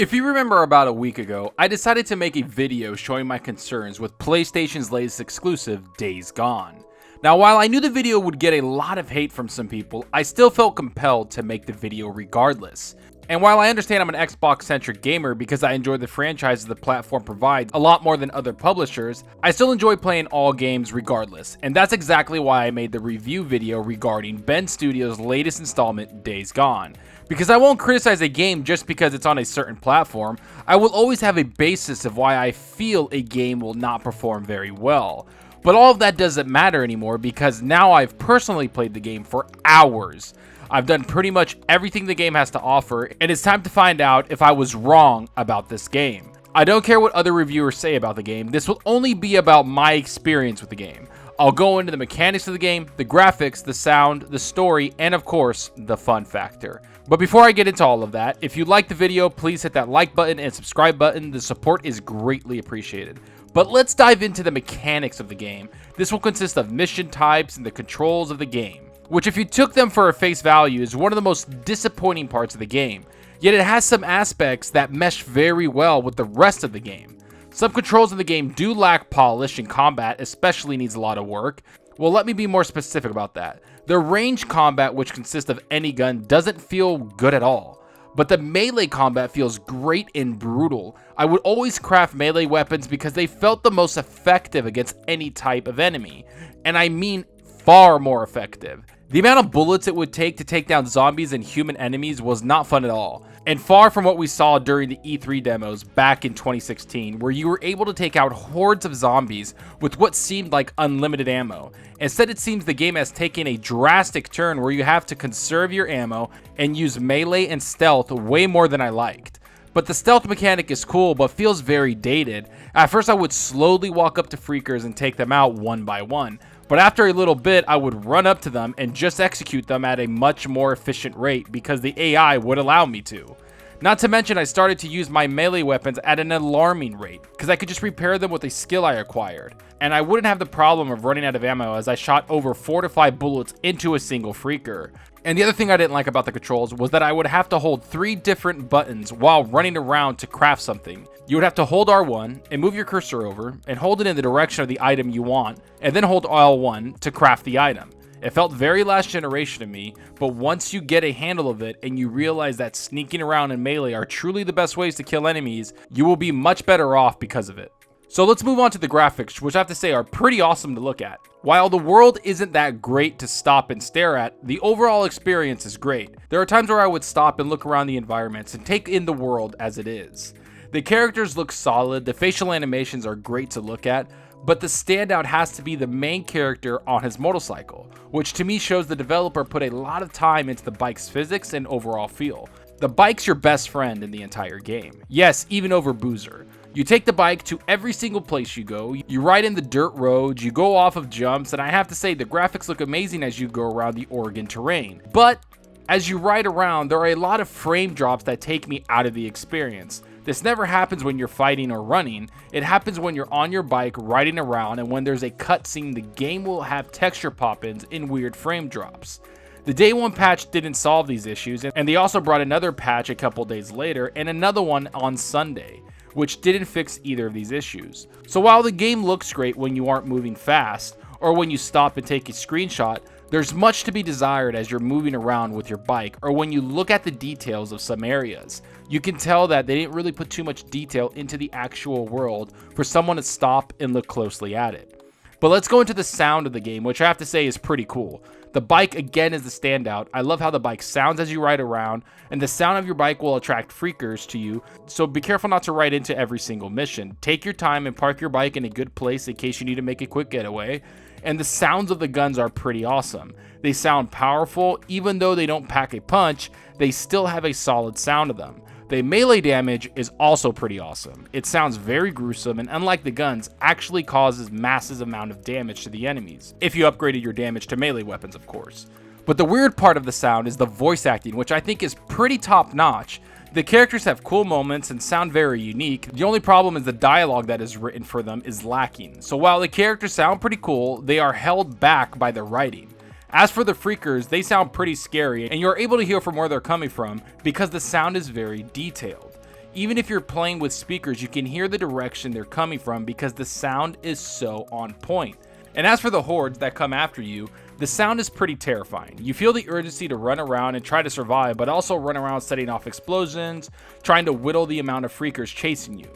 If you remember about a week ago, I decided to make a video showing my concerns with PlayStation's latest exclusive, Days Gone. Now, while I knew the video would get a lot of hate from some people, I still felt compelled to make the video regardless. And while I understand I'm an Xbox-centric gamer because I enjoy the franchises the platform provides a lot more than other publishers, I still enjoy playing all games regardless, and that's exactly why I made the review video regarding Bend Studios' latest installment, Days Gone. Because I won't criticize a game just because it's on a certain platform, I will always have a basis of why I feel a game will not perform very well. But all of that doesn't matter anymore because now I've personally played the game for hours. I've done pretty much everything the game has to offer, and it's time to find out if I was wrong about this game. I don't care what other reviewers say about the game, this will only be about my experience with the game. I'll go into the mechanics of the game, the graphics, the sound, the story, and of course, the fun factor. But before I get into all of that, if you like the video, please hit that like button and subscribe button. The support is greatly appreciated. But let's dive into the mechanics of the game. This will consist of mission types and the controls of the game, which if you took them for a face value is one of the most disappointing parts of the game. Yet it has some aspects that mesh very well with the rest of the game. Some controls of the game do lack polish, and combat especially needs a lot of work. Well, let me be more specific about that. The range combat, which consists of any gun, doesn't feel good at all. But the melee combat feels great and brutal. I would always craft melee weapons because they felt the most effective against any type of enemy. And I mean far more effective. The amount of bullets it would take to take down zombies and human enemies was not fun at all, and far from what we saw during the E3 demos back in 2016, where you were able to take out hordes of zombies with what seemed like unlimited ammo. Instead, it seems the game has taken a drastic turn where you have to conserve your ammo and use melee and stealth way more than I liked. But the stealth mechanic is cool, but feels very dated. At first, I would slowly walk up to freakers and take them out one by one. But after a little bit, I would run up to them and just execute them at a much more efficient rate because the AI would allow me to. Not to mention, I started to use my melee weapons at an alarming rate because I could just repair them with a skill I acquired. And I wouldn't have the problem of running out of ammo as I shot over 4 to 5 bullets into a single freaker. And the other thing I didn't like about the controls was that I would have to hold 3 different buttons while running around to craft something. You would have to hold R1 and move your cursor over and hold it in the direction of the item you want, and then hold L1 to craft the item. It felt very last generation to me, but once you get a handle of it and you realize that sneaking around in melee are truly the best ways to kill enemies, you will be much better off because of it. So let's move on to the graphics, which I have to say are pretty awesome to look at. While the world isn't that great to stop and stare at, the overall experience is great. There are times where I would stop and look around the environments and take in the world as it is. The characters look solid, the facial animations are great to look at, but the standout has to be the main character on his motorcycle, which to me shows the developer put a lot of time into the bike's physics and overall feel. The bike's your best friend in the entire game. Yes, even over Boozer. You take the bike to every single place you go, you ride in the dirt roads, you go off of jumps, and I have to say the graphics look amazing as you go around the Oregon terrain. But as you ride around, there are a lot of frame drops that take me out of the experience. This never happens when you're fighting or running, it happens when you're on your bike riding around, and when there's a cutscene, the game will have texture pop-ins in weird frame drops. The day one patch didn't solve these issues, and they also brought another patch a couple days later and another one on Sunday, which didn't fix either of these issues. So while the game looks great when you aren't moving fast, or when you stop and take a screenshot, there's much to be desired as you're moving around with your bike, or when you look at the details of some areas. You can tell that they didn't really put too much detail into the actual world for someone to stop and look closely at it. But let's go into the sound of the game, which I have to say is pretty cool. The bike again is the standout. I love how the bike sounds as you ride around, and the sound of your bike will attract freakers to you, so be careful not to ride into every single mission. Take your time and park your bike in a good place in case you need to make a quick getaway. And the sounds of the guns are pretty awesome. They sound powerful, even though they don't pack a punch, they still have a solid sound to them. The melee damage is also pretty awesome. It sounds very gruesome, and unlike the guns, actually causes massive amount of damage to the enemies, if you upgraded your damage to melee weapons, of course. But the weird part of the sound is the voice acting, which I think is pretty top notch. The characters have cool moments and sound very unique. The only problem is the dialogue that is written for them is lacking. So while the characters sound pretty cool, they are held back by the writing. As for the freakers, they sound pretty scary, and you're able to hear from where they're coming from because the sound is very detailed. Even if you're playing with speakers, you can hear the direction they're coming from because the sound is so on point. And as for the hordes that come after you, the sound is pretty terrifying. You feel the urgency to run around and try to survive, but also run around setting off explosions, trying to whittle the amount of freakers chasing you.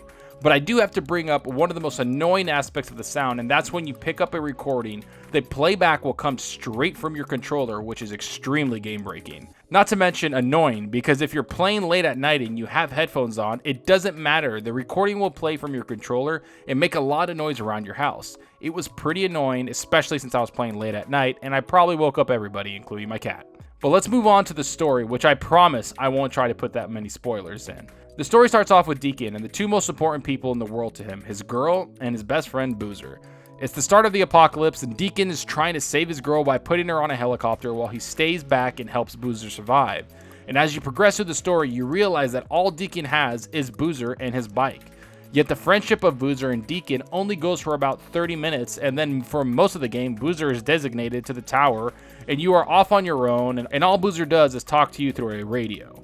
But I do have to bring up one of the most annoying aspects of the sound, and that's when you pick up a recording, the playback will come straight from your controller, which is extremely game breaking. Not to mention annoying, because if you're playing late at night and you have headphones on, it doesn't matter. The recording will play from your controller and make a lot of noise around your house. It was pretty annoying, especially since I was playing late at night, and I probably woke up everybody, including my cat. But let's move on to the story, which I promise I won't try to put that many spoilers in. The story starts off with Deacon and the two most important people in the world to him, his girl and his best friend Boozer. It's the start of the apocalypse, and Deacon is trying to save his girl by putting her on a helicopter while he stays back and helps Boozer survive. And as you progress through the story, you realize that all Deacon has is Boozer and his bike. Yet the friendship of Boozer and Deacon only goes for about 30 minutes, and then for most of the game, Boozer is designated to the tower, and you are off on your own, and all Boozer does is talk to you through a radio.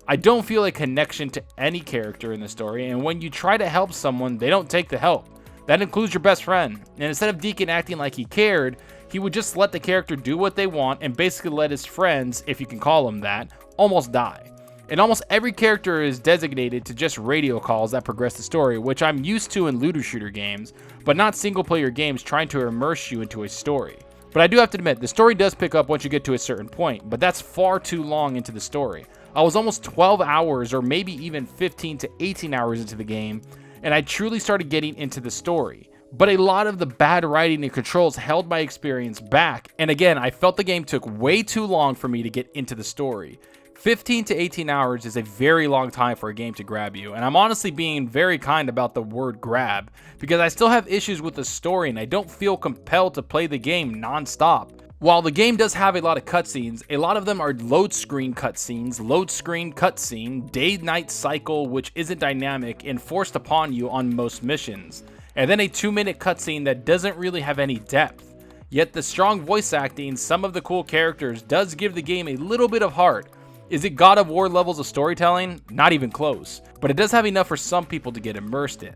I don't feel a connection to any character in the story, and when you try to help someone, they don't take the help. That includes your best friend, and instead of Deacon acting like he cared, he would just let the character do what they want and basically let his friends, if you can call them that, almost die. And almost every character is designated to just radio calls that progress the story, which I'm used to in looter shooter games, but not single player games trying to immerse you into a story. But I do have to admit, the story does pick up once you get to a certain point, but that's far too long into the story. I was almost 12 hours or maybe even 15 to 18 hours into the game, and I truly started getting into the story. But a lot of the bad writing and controls held my experience back, and again, I felt the game took way too long for me to get into the story. 15 to 18 hours is a very long time for a game to grab you, and I'm honestly being very kind about the word grab, because I still have issues with the story and I don't feel compelled to play the game non-stop. While the game does have a lot of cutscenes, a lot of them are load screen cutscene, day-night cycle which isn't dynamic and forced upon you on most missions, and then a 2-minute cutscene that doesn't really have any depth. Yet the strong voice acting, some of the cool characters does give the game a little bit of heart. Is it God of War levels of storytelling? Not even close, but it does have enough for some people to get immersed in.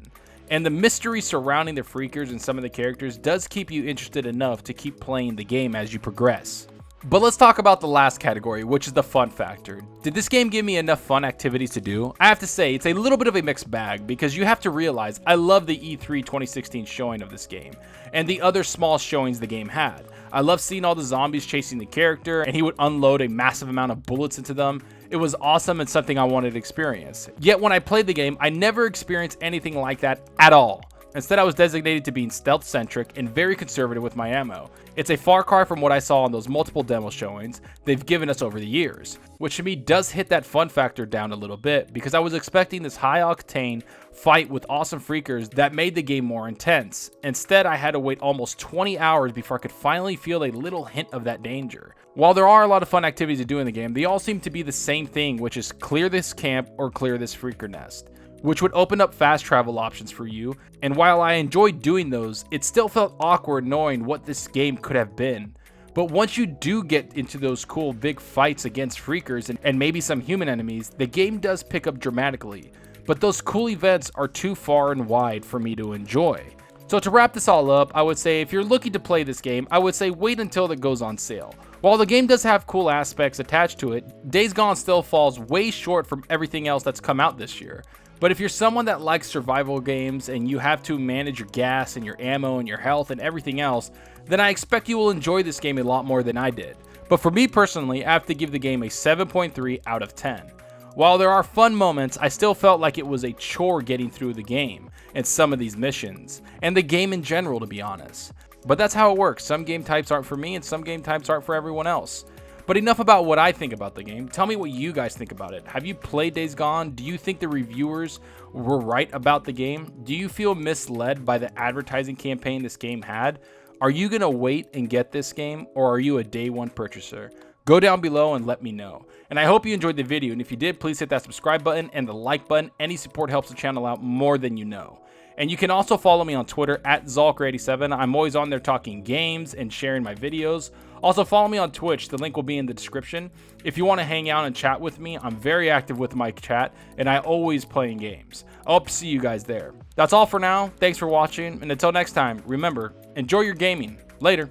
And the mystery surrounding the freakers and some of the characters does keep you interested enough to keep playing the game as you progress. But let's talk about the last category, which is the fun factor. Did this game give me enough fun activities to do? I have to say, it's a little bit of a mixed bag, because you have to realize I love the E3 2016 showing of this game, and the other small showings the game had. I love seeing all the zombies chasing the character, and he would unload a massive amount of bullets into them. It was awesome and something I wanted to experience. Yet when I played the game, I never experienced anything like that at all. Instead, I was designated to being stealth-centric and very conservative with my ammo. It's a far cry from what I saw on those multiple demo showings they've given us over the years, which to me does hit that fun factor down a little bit, because I was expecting this high-octane fight with awesome freakers that made the game more intense. Instead, I had to wait almost 20 hours before I could finally feel a little hint of that danger. While there are a lot of fun activities to do in the game, they all seem to be the same thing, which is clear this camp or clear this freaker nest, which would open up fast travel options for you. And while I enjoyed doing those, it still felt awkward knowing what this game could have been. But once you do get into those cool big fights against freakers and maybe some human enemies, the game does pick up dramatically. But those cool events are too far and wide for me to enjoy. So to wrap this all up, I would say if you're looking to play this game, I would say wait until it goes on sale. While the game does have cool aspects attached to it, Days Gone still falls way short from everything else that's come out this year. But if you're someone that likes survival games and you have to manage your gas and your ammo and your health and everything else, then I expect you will enjoy this game a lot more than I did. But for me personally, I have to give the game a 7.3 out of 10. While there are fun moments, I still felt like it was a chore getting through the game and some of these missions, and the game in general, to be honest. But that's how it works. Some game types aren't for me and some game types aren't for everyone else. But enough about what I think about the game. Tell me what you guys think about it. Have you played Days Gone? Do you think the reviewers were right about the game? Do you feel misled by the advertising campaign this game had? Are you going to wait and get this game, or are you a day one purchaser? Go down below and let me know. And I hope you enjoyed the video, and if you did, please hit that subscribe button and the like button. Any support helps the channel out more than you know. And you can also follow me on Twitter at Zalker87. I'm always on there talking games and sharing my videos. Also, follow me on Twitch. The link will be in the description. If you want to hang out and chat with me, I'm very active with my chat, and I always playing games. I hope to see you guys there. That's all for now. Thanks for watching, and until next time, remember, enjoy your gaming. Later.